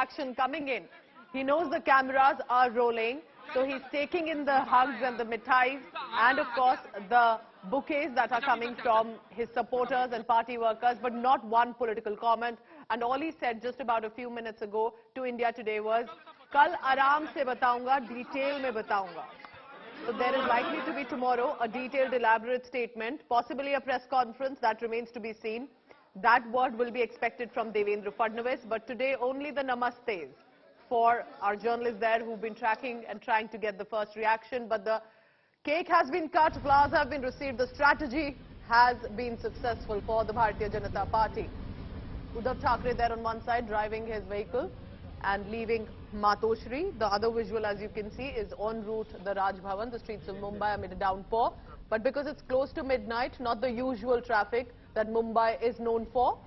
reaction coming in. He knows the cameras are rolling, so he's taking in the hugs and the mithais and of course the bouquets that are coming from his supporters and party workers, but not one political comment. And all he said just about a few minutes ago to India Today was, "Kal aaram se bataunga, detail mein bataunga." So there is likely to be tomorrow a detailed, elaborate statement, possibly a press conference, that remains to be seen. That word will be expected from Devendra Fadnavis, but today only the namastes for our journalists there who've been tracking and trying to get the first reaction. But the cake has been cut, flowers have been received, the strategy has been successful for the Bharatiya Janata Party. Uddhav Thackeray there on one side driving his vehicle and leaving Matoshri. The other visual, as you can see, is en route the Raj Bhavan, the streets of Mumbai amid a downpour. But because it's close to midnight, not the usual traffic that Mumbai is known for,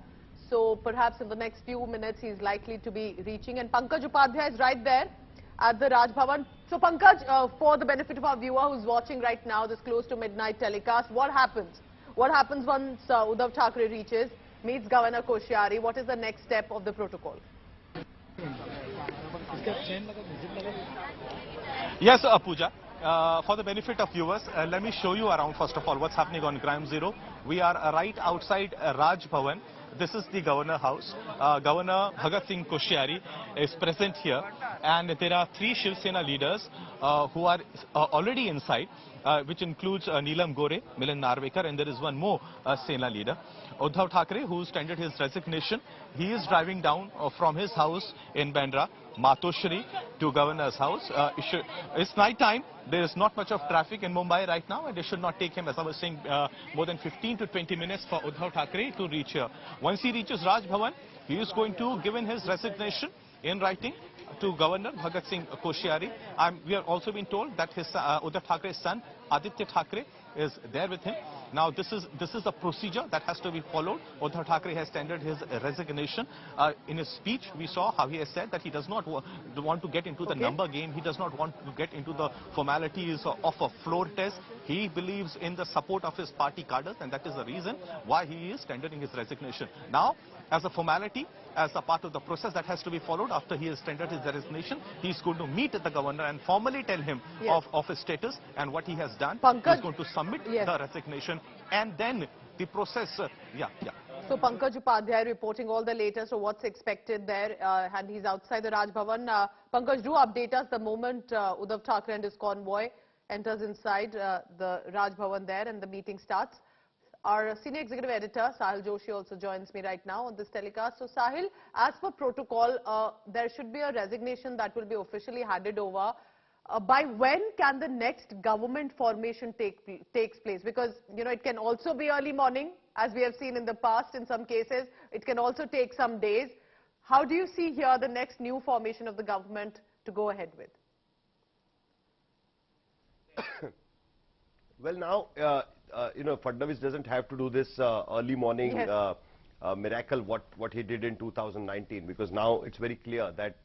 so perhaps in the next few minutes he's likely to be reaching. And Pankaj Upadhyay is right there at the Raj Bhavan. So Pankaj, for the benefit of our viewer who's watching right now this close to midnight telecast, what happens? What happens once Uddhav Thackeray reaches, meets Governor Koshyari? What is the next step of the protocol? Yes, Pooja. For the benefit of viewers, let me show you around first of all what's happening on Ground Zero. We are right outside Raj Bhavan. This is the Governor House. Governor Bhagat Singh Koshyari is present here, and there are three Shiv Sena leaders who are already inside, which includes Neelam Gore, Milind Narvekar, and there is one more Sena leader. Uddhav Thackeray, who's tendered his resignation, he is driving down from his house in Bandra, Matoshri, to Governor's house. It's night time. There is not much of traffic in Mumbai right now, and it should not take him, as I was saying, more than 15 to 20 minutes for Uddhav Thackeray to reach here. Once he reaches Raj Bhavan, he is going to give in his resignation in writing to Governor Bhagat Singh Koshyari. We are also being told that his Uddhav Thackera's son Aditya Thackeray is there with him. Now this is the procedure that has to be followed. Uddhav Thackeray has tendered his resignation. In his speech, we saw how he has said that he does not want to get into the number game. He does not want to get into the formalities of a floor test. He believes in the support of his party cadres, and that is the reason why he is tendering his resignation. Now, as a formality, as a part of the process that has to be followed after he has tendered his resignation, he is going to meet the governor and formally tell him of his status and what he has done. He is going to submit the resignation, and then the process. So Pankaj Upadhyay reporting all the latest of what's expected there, and he's outside the Raj Bhavan. Pankaj, do update us the moment Uddhav Thackeray and his convoy enters inside the Raj Bhavan there and the meeting starts. Our senior executive editor, Sahil Joshi, also joins me right now on this telecast. So Sahil, as per protocol, there should be a resignation that will be officially handed over. By when can the next government formation takes place? Because, you know, it can also be early morning, as we have seen in the past in some cases. It can also take some days. How do you see here the next new formation of the government to go ahead with? Well, now, you know, Fadnavis doesn't have to do this early morning miracle what he did in 2019, because now it's very clear that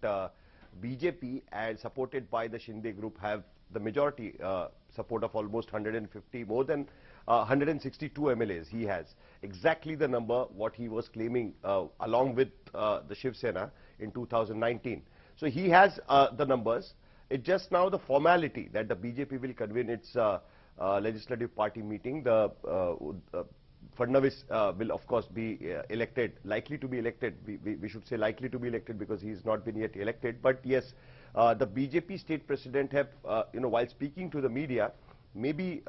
BJP, and supported by the Shinde group, have the majority support of almost 150, more than 162 MLAs he has. Exactly the number what he was claiming along with the Shiv Sena in 2019. So he has the numbers. It's just now the formality that the BJP will convene its legislative party meeting. The Fadnavis will of course be elected, likely to be elected. We should say likely to be elected because he has not been yet elected. But yes, the BJP state president have, you know, while speaking to the media, maybe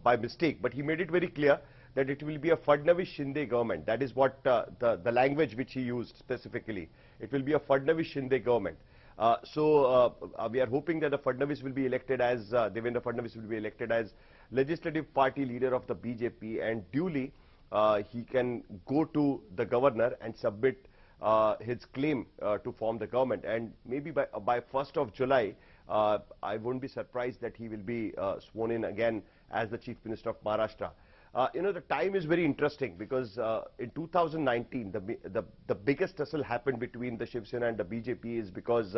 by mistake, but he made it very clear that it will be a Fadnavis-Shinde government. That is what the language which he used specifically. It will be a Fadnavis-Shinde government. So we are hoping that the Fadnavis will be elected as, Devendra Fadnavis will be elected as legislative party leader of the BJP, and duly he can go to the governor and submit his claim to form the government. And maybe by 1st of July, I won't be surprised that he will be sworn in again as the Chief Minister of Maharashtra. You know, the time is very interesting because in 2019, the biggest tussle happened between the Shiv Sena and the BJP is because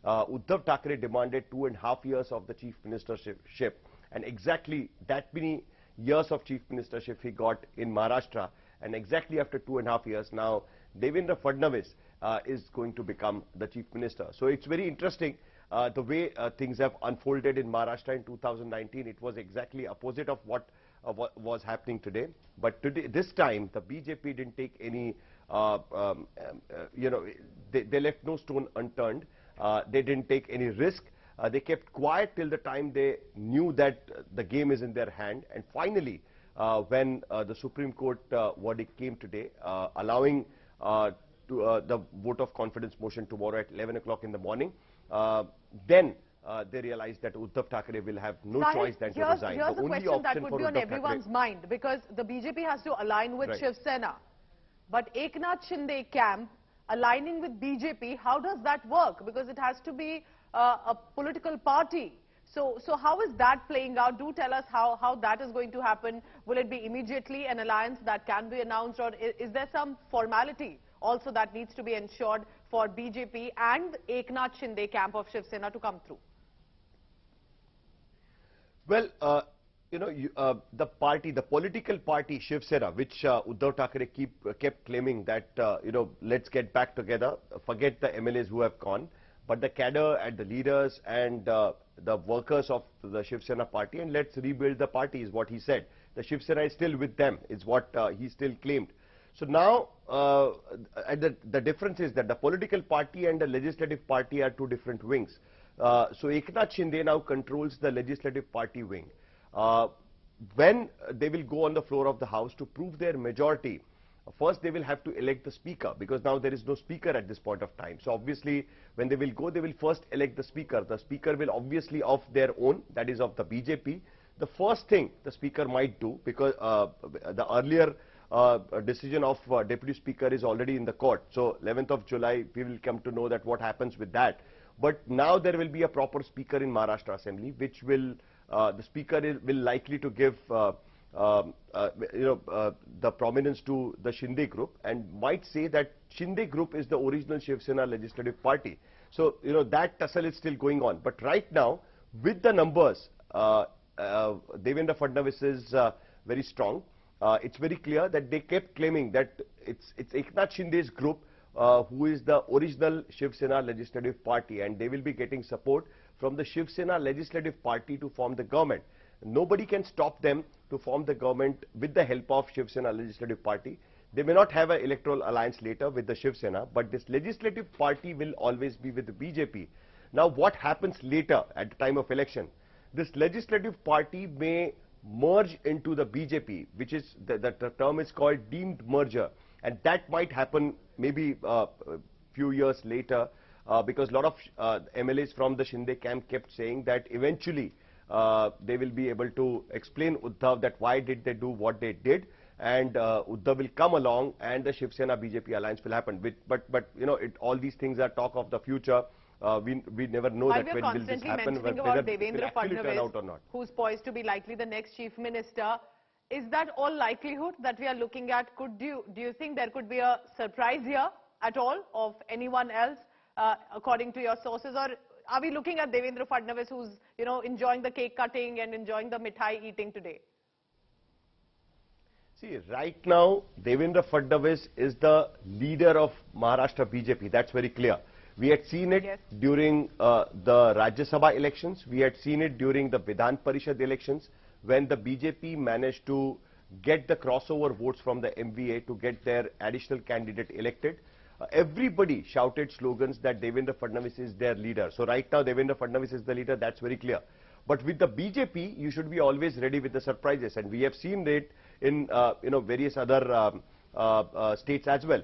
Uddhav Thackeray demanded 2.5 years of the Chief Ministership, and exactly that many years of Chief Ministership he got in Maharashtra, and exactly after 2.5 years now, Devendra Fadnavis is going to become the chief minister. So it's very interesting the way things have unfolded in Maharashtra in 2019. It was exactly opposite of what was happening today. But today, this time, the BJP didn't take any, they left no stone unturned. They didn't take any risk. They kept quiet till the time they knew that the game is in their hand. And finally, when the Supreme Court verdict came today, allowing the vote of confidence motion tomorrow at 11 o'clock in the morning, then they realized that Uddhav Thackeray will have no choice than to resign. Here's the question that would be on everyone's mind, because the BJP has to align with Shiv Sena. But Eknath Shinde camp aligning with BJP, how does that work? Because it has to be a political party. So how is that playing out? Do tell us how that is going to happen. Will it be immediately an alliance that can be announced, or is there some formality also that needs to be ensured for BJP and Eknath Shinde camp of Shiv Sena to come through? Well, the political party Shiv Sena, which Uddhav Thackeray kept claiming that, let's get back together, forget the MLAs who have gone, but the cadre and the leaders and the workers of the Shiv Sena party, and let's rebuild the party, is what he said. The Shiv Sena is still with them, is what he still claimed. So now, the difference is that the political party and the legislative party are two different wings. So Eknath Shinde now controls the legislative party wing. When they will go on the floor of the House to prove their majority, first they will have to elect the speaker, because now there is no speaker at this point of time. So obviously when they will go, they will first elect the speaker. The speaker will obviously of their own, that is of the BJP. The first thing the speaker might do, because the earlier decision of deputy speaker is already in the court. So 11th of July we will come to know that what happens with that. But now there will be a proper speaker in Maharashtra Assembly, which will, the speaker will likely to give, the prominence to the Shinde group, and might say that Shinde group is the original Shiv Sena legislative party. So, that tussle is still going on. But right now, with the numbers, Devendra Fadnavis is very strong. It's very clear that they kept claiming that it's Eknath Shinde's group who is the original Shiv Sena legislative party, and they will be getting support from the Shiv Sena legislative party to form the government. Nobody can stop them to form the government with the help of Shiv Sena legislative party. They may not have an electoral alliance later with the Shiv Sena, but this legislative party will always be with the BJP. Now what happens later at the time of election? This legislative party may merge into the BJP, which is, the term is called deemed merger. And that might happen maybe a few years later, because a lot of MLAs from the Shinde camp kept saying that eventually they will be able to explain Uddhav that why did they do what they did, and Uddhav will come along and the Shiv Sena BJP alliance will happen. But all these things are talk of the future. We never know that when will this happen, whether it will actually turn out or not. Who's poised to be likely the next chief minister. Is that all likelihood that we are looking at? Do you think there could be a surprise here at all of anyone else, according to your sources, or are we looking at Devendra Fadnavis, who's enjoying the cake cutting and enjoying the mithai eating today? See, right now Devendra Fadnavis is the leader of Maharashtra BJP. That's very clear. We had seen it during the Rajya Sabha elections. We had seen it during the Vidhan Parishad elections, when the BJP managed to get the crossover votes from the MVA to get their additional candidate elected. Everybody shouted slogans that Devendra Fadnavis is their leader. So right now Devendra Fadnavis is the leader, that's very clear. But with the BJP, you should be always ready with the surprises, and we have seen it in various other states as well.